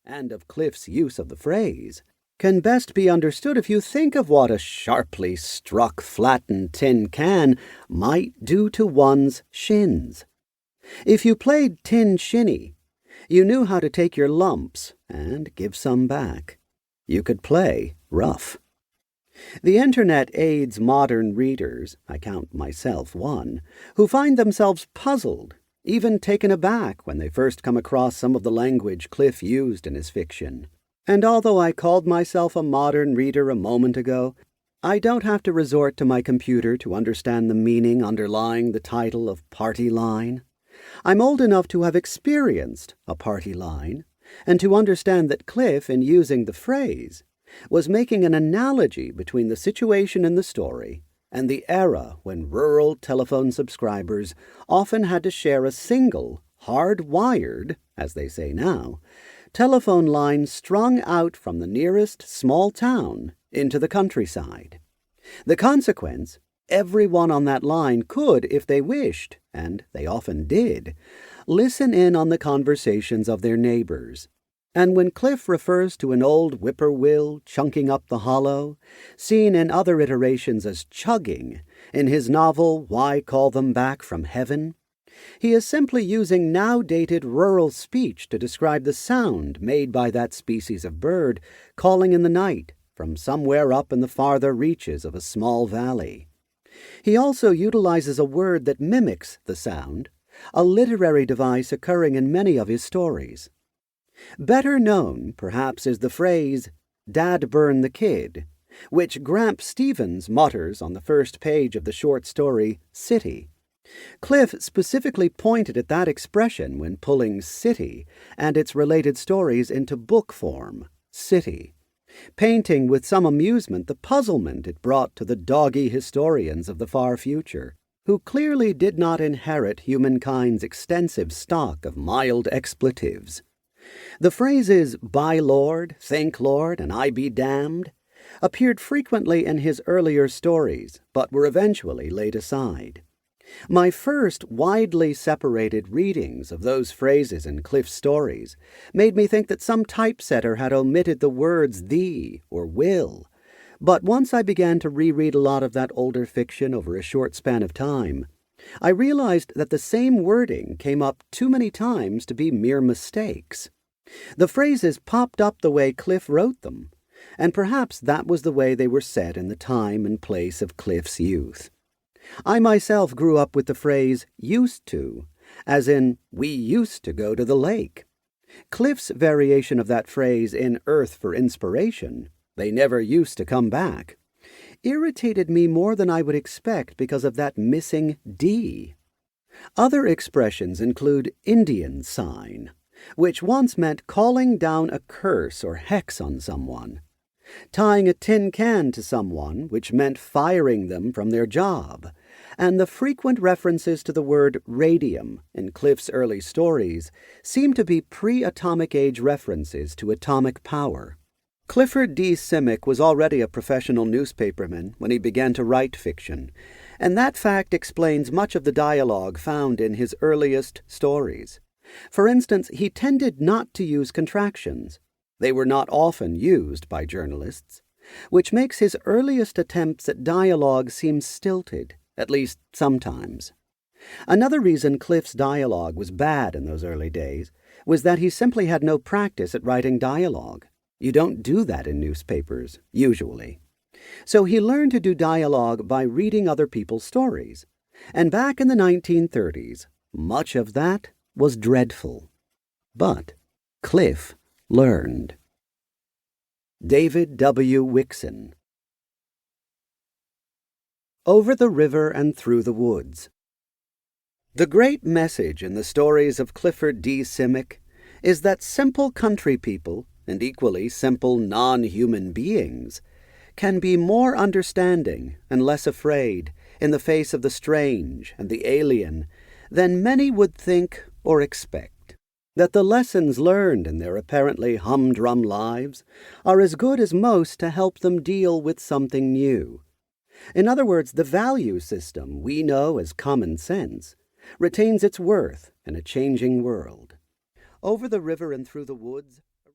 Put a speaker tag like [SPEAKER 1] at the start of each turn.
[SPEAKER 1] and of Cliff's use of the phrase, can best be understood if you think of what a sharply struck flattened tin can might do to one's shins. If you played tin shinny, you knew how to take your lumps and give some back. You could play rough. The Internet aids modern readers, I count myself one, who find themselves puzzled, even taken aback when they first come across some of the language Cliff used in his fiction. And although I called myself a modern reader a moment ago, I don't have to resort to my computer to understand the meaning underlying the title of Party Line. I'm old enough to have experienced a party line, and to understand that Cliff, in using the phrase, was making an analogy between the situation in the story and the era when rural telephone subscribers often had to share a single, hard-wired, as they say now, telephone line strung out from the nearest small town into the countryside. The consequence, everyone on that line could, if they wished, and they often did, listen in on the conversations of their neighbors. And when Cliff refers to an old whippoorwill chunking up the hollow, seen in other iterations as chugging, in his novel Why Call Them Back from Heaven, he is simply using now-dated rural speech to describe the sound made by that species of bird calling in the night from somewhere up in the farther reaches of a small valley. He also utilizes a word that mimics the sound, a literary device occurring in many of his stories. Better known, perhaps, is the phrase, "Dad burn the kid," which Gramp Stevens mutters on the first page of the short story City. Cliff specifically pointed at that expression when pulling City and its related stories into book form, City, painting with some amusement the puzzlement it brought to the doggy historians of the far future, who clearly did not inherit humankind's extensive stock of mild expletives. The phrases, "By Lord," "Thank Lord," and "I be damned," appeared frequently in his earlier stories, but were eventually laid aside. My first widely separated readings of those phrases in Cliff's stories made me think that some typesetter had omitted the words "thee" or "will," but once I began to reread a lot of that older fiction over a short span of time, I realized that the same wording came up too many times to be mere mistakes. The phrases popped up the way Cliff wrote them, and perhaps that was the way they were said in the time and place of Cliff's youth. I myself grew up with the phrase "used to," as in, we used to go to the lake. Cliff's variation of that phrase in Earth for Inspiration, they never used to come back, irritated me more than I would expect because of that missing D. Other expressions include Indian sign, which once meant calling down a curse or hex on someone, tying a tin can to someone, which meant firing them from their job, and the frequent references to the word radium in Cliff's early stories seem to be pre-atomic age references to atomic power. Clifford D. Simak was already a professional newspaperman when he began to write fiction, and that fact explains much of the dialogue found in his earliest stories. For instance, he tended not to use contractions. They were not often used by journalists, which makes his earliest attempts at dialogue seem stilted, at least sometimes. Another reason Cliff's dialogue was bad in those early days was that he simply had no practice at writing dialogue. You don't do that in newspapers, usually. So he learned to do dialogue by reading other people's stories. And back in the 1930s, much of that was dreadful. But Cliff learned. David W. Wixon. Over the River and Through the Woods. The great message in the stories of Clifford D. Simak is that simple country people, and equally simple non-human beings, can be more understanding and less afraid in the face of the strange and the alien than many would think or expect. That the lessons learned in their apparently humdrum lives are as good as most to help them deal with something new. In other words, the value system we know as common sense retains its worth in a changing world. Over the River and Through the Woods